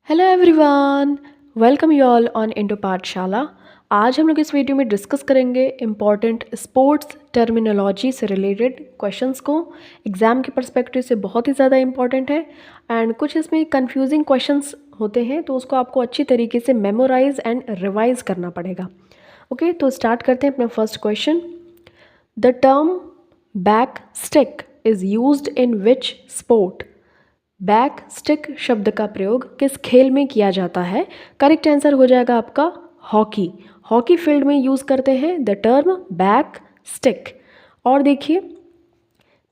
Hello everyone, welcome you all on Indo पाठशाला। आज हम लोग इस वीडियो में डिस्कस करेंगे इम्पॉर्टेंट स्पोर्ट्स टर्मिनोलॉजी से रिलेटेड क्वेश्चंस को। एग्ज़ाम के पर्सपेक्टिव से बहुत ही ज़्यादा इंपॉर्टेंट है एंड कुछ इसमें कंफ्यूजिंग क्वेश्चंस होते हैं, तो उसको आपको अच्छी तरीके से मेमोराइज एंड रिवाइज करना पड़ेगा। ओके, तो स्टार्ट करते हैं अपना first question. The term back stick is used in which sport? Back stick शब्द का प्रयोग किस खेल में किया जाता है? करेक्ट आंसर हो जाएगा आपका हॉकी। हॉकी फील्ड में यूज़ करते हैं द टर्म बैक स्टिक। और देखिए,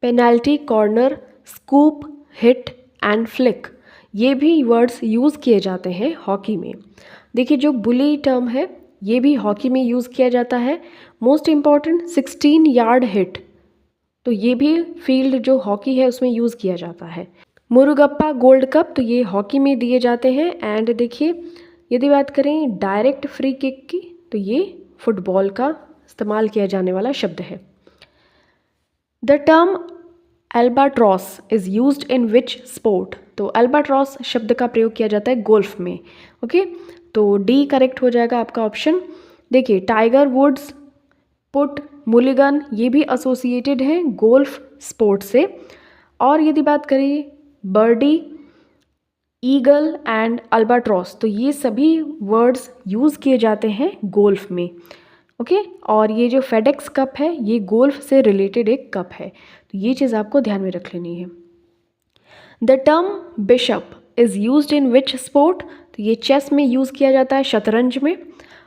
penalty, corner, scoop, hit and flick, ये भी वर्ड्स यूज़ किए जाते हैं हॉकी में। देखिए, जो बुली टर्म है ये भी हॉकी में यूज़ किया जाता है। मोस्ट इम्पॉर्टेंट 16 यार्ड हिट, तो ये भी फील्ड जो हॉकी है उसमें यूज़ किया जाता है। मुरुगप्पा गोल्ड कप, तो ये हॉकी में दिए जाते हैं। एंड देखिए, यदि बात करें डायरेक्ट फ्री किक की, तो ये फुटबॉल का इस्तेमाल किया जाने वाला शब्द है। The term albatross is used in which sport? तो एल्बाट्रॉस शब्द का प्रयोग किया जाता है गोल्फ में। ओके, तो डी करेक्ट हो जाएगा आपका ऑप्शन। देखिए, टाइगर वुड्स, पुट, मुलिगन, ये भी एसोसिएटेड हैं गोल्फ स्पोर्ट से। और यदि बात करें बर्डी, ईगल एंड अल्बाट्रॉस, तो ये सभी वर्ड्स यूज़ किए जाते हैं गोल्फ में। ओके, और ये जो फेडेक्स कप है ये गोल्फ से रिलेटेड एक कप है, तो ये चीज़ आपको ध्यान में रख लेनी है। The term bishop is used in which sport? तो ये चेस में यूज़ किया जाता है, शतरंज में।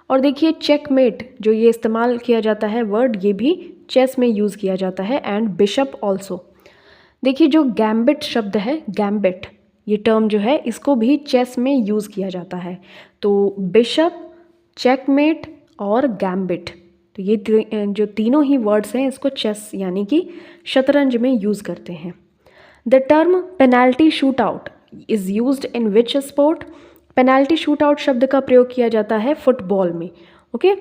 और देखिए, चेकमेट जो ये इस्तेमाल किया जाता है वर्ड, ये भी चेस में यूज़ किया जाता है एंड बिशप ऑल्सो। देखिए, जो गैम्बिट शब्द है, गैम्बिट ये टर्म जो है इसको भी चेस में यूज़ किया जाता है। तो बिशप, चेकमेट और गैम्बिट, तो ये जो तीनों ही वर्ड्स हैं इसको चेस यानी कि शतरंज में यूज़ करते हैं। The term penalty shoot out is used in which sport? Penalty shoot out शब्द का प्रयोग किया जाता है फुटबॉल में। ओके,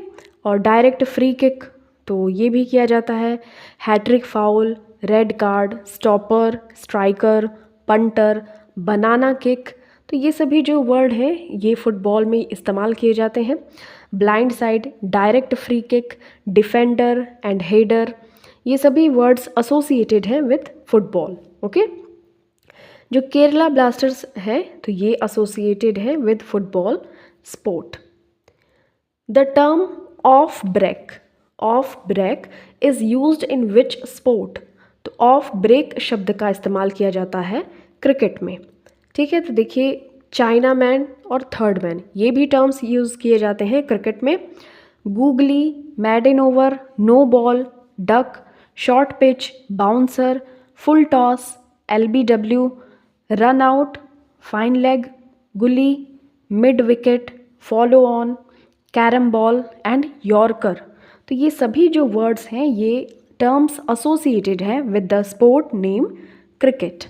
और डायरेक्ट फ्री किक, तो ये भी किया जाता है। Hat trick foul, red card, stopper, striker, punter, banana kick, तो ये सभी जो वर्ड हैं ये फुटबॉल में इस्तेमाल किए जाते हैं। Blind side, direct free kick, defender and header, ये सभी वर्ड्स एसोसिएटेड हैं विथ फुटबॉल। ओके, जो केरला ब्लास्टर्स है तो ये एसोसिएटेड है with football sport. The term off break is used in which sport? तो ऑफ ब्रेक शब्द का इस्तेमाल किया जाता है क्रिकेट में। ठीक है, तो देखिए, चाइना मैन और थर्ड मैन, ये भी टर्म्स यूज़ किए जाते हैं क्रिकेट में। Googly, maiden over, no ball, duck, short pitch, bouncer, full toss, LBW, run out, fine leg, gully, mid wicket, follow on, carrom ball and yorker, तो ये सभी जो वर्ड्स हैं ये टर्म्स एसोसिएटेड हैं with the sport name cricket.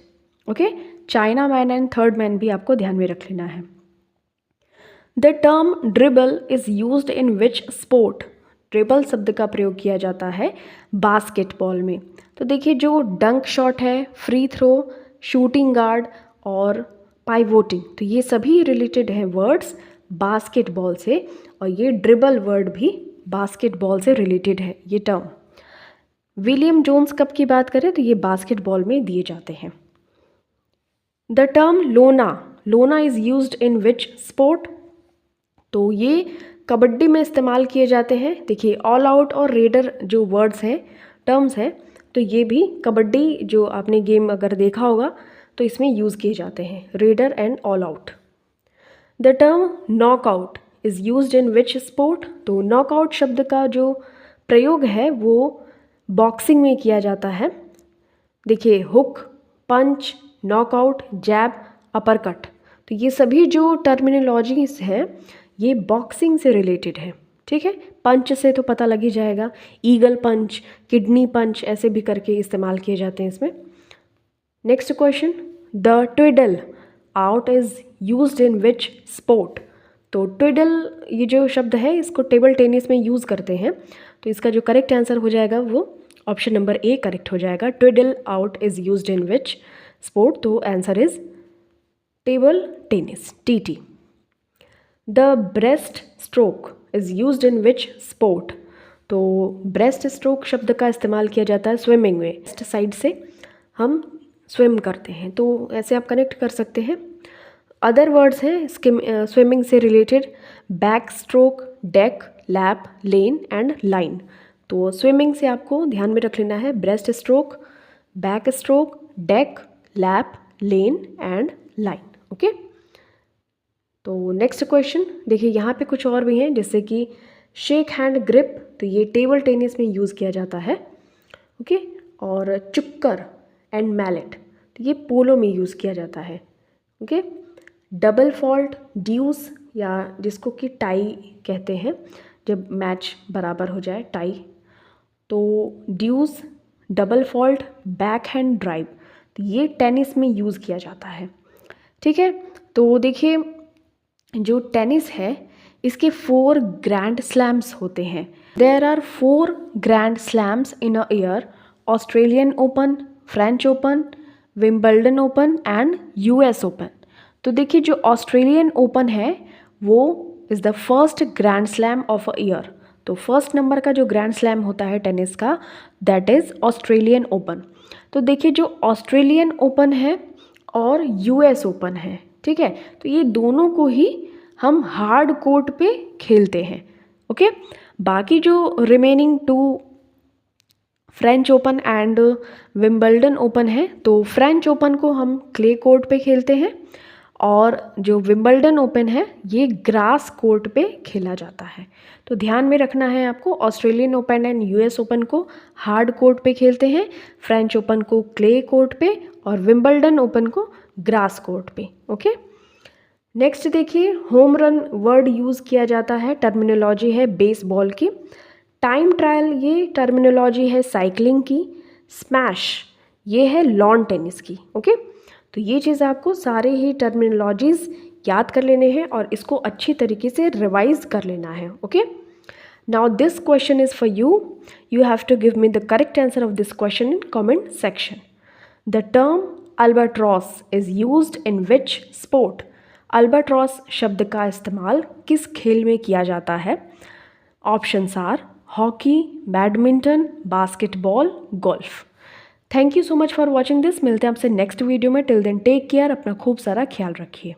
Okay, chinaman and third man भी आपको ध्यान में रख लेना है। The term dribble is used in which sport? Dribble शब्द का प्रयोग किया जाता है बास्केटबॉल में। तो देखिए, जो डंक शॉट है, फ्री थ्रो, शूटिंग गार्ड और पाइवोटिंग, तो ये सभी रिलेटेड हैं वर्ड्स बास्केटबॉल से, और ये ड्रिबल वर्ड भी बास्केटबॉल से रिलेटेड है ये टर्म। विलियम जोन्स कप की बात करें तो ये बास्केटबॉल में दिए जाते हैं। द टर्म लोना is used in which sport? तो ये कबड्डी में इस्तेमाल किए जाते हैं। देखिए, ऑल आउट और रेडर जो वर्ड्स हैं, टर्म्स हैं, तो ये भी कबड्डी जो आपने गेम अगर देखा होगा तो इसमें यूज़ किए जाते हैं, raider and all out. The term knockout is used in which sport? तो नॉकआउट शब्द का जो प्रयोग है वो बॉक्सिंग में किया जाता है। देखिए, हुक, पंच, नॉकआउट, जैब, अपरकट, तो ये सभी जो टर्मिनोलॉजीज हैं ये बॉक्सिंग से रिलेटेड है। ठीक है, पंच से तो पता लग ही जाएगा, ईगल पंच, किडनी पंच, ऐसे भी करके इस्तेमाल किए जाते हैं इसमें। Next question, the twiddle out is used in which sport? तो ट्विडल ये जो शब्द है इसको टेबल टेनिस में यूज़ करते हैं, तो इसका जो करेक्ट आंसर हो जाएगा वो ऑप्शन नंबर ए करेक्ट हो जाएगा। Twiddle out is used in which sport, तो answer is table tennis, TT। The breaststroke is used in which sport? तो ब्रेस्ट स्ट्रोक शब्द का इस्तेमाल किया जाता है स्विमिंग में। वेस्ट साइड से हम स्विम करते हैं, तो ऐसे आप कनेक्ट कर सकते हैं। अदर वर्ड्स हैं स्विमिंग से related, back stroke, deck, lap, lane and line. तो स्विमिंग से आपको ध्यान में रख लेना है breast stroke, back stroke, deck, lap, lane and line. Okay, तो नेक्स्ट क्वेश्चन देखिए, यहाँ पे कुछ और भी हैं, जैसे कि शेक हैंड ग्रिप, तो ये टेबल टेनिस में यूज़ किया जाता है। ओके, और चुक्कर एंड मैलेट, तो ये पोलो में यूज़ किया जाता है। ओके, डबल फॉल्ट, ड्यूस, या जिसको कि टाई कहते हैं, जब मैच बराबर हो जाए, टाई, तो deuce, double fault, backhand drive, तो ये टेनिस में यूज़ किया जाता है। ठीक है, तो देखिए जो टेनिस है इसके 4 ग्रैंड स्लैम्स होते हैं। There are 4 grand slams in a year: Australian open, French open, Wimbledon open and US open. तो देखिए जो ऑस्ट्रेलियन ओपन है वो is the first grand slam of a year. तो फर्स्ट नंबर का जो ग्रैंड स्लैम होता है टेनिस का, दैट इज़ ऑस्ट्रेलियन ओपन। तो देखिए जो ऑस्ट्रेलियन ओपन है और US ओपन है, ठीक है, तो ये दोनों को ही हम हार्ड कोर्ट पे खेलते हैं। ओके, बाकी जो remaining 2 French open and Wimbledon open है, तो फ्रेंच ओपन को हम क्ले कोर्ट पे खेलते हैं, और जो विंबल्डन ओपन है ये ग्रास कोर्ट पे खेला जाता है। तो ध्यान में रखना है आपको, Australian open and US open को हार्ड कोर्ट पे खेलते हैं, फ्रेंच ओपन को क्ले कोर्ट पे, और विंबल्डन ओपन को ग्रास कोर्ट पे। ओके, नेक्स्ट देखिए, होम रन वर्ड यूज़ किया जाता है, टर्मिनोलॉजी है बेसबॉल की। टाइम ट्रायल, ये टर्मिनोलॉजी है साइकिलिंग की। स्मैश, ये है लॉन टेनिस की। ओके, तो ये चीज़ आपको सारे ही टर्मिनोलॉजीज़ याद कर लेने हैं और इसको अच्छी तरीके से रिवाइज कर लेना है। Okay, now this question is for you, you have to give me the correct answer of this question in comment section. The term albatross is used in which sport? Albatross शब्द का इस्तेमाल किस खेल में किया जाता है? Options are hockey, badminton, basketball, golf. Thank you so much for watching this. मिलते हैं आपसे नेक्स्ट वीडियो में। टिल देन टेक केयर, अपना खूब सारा ख्याल रखिए।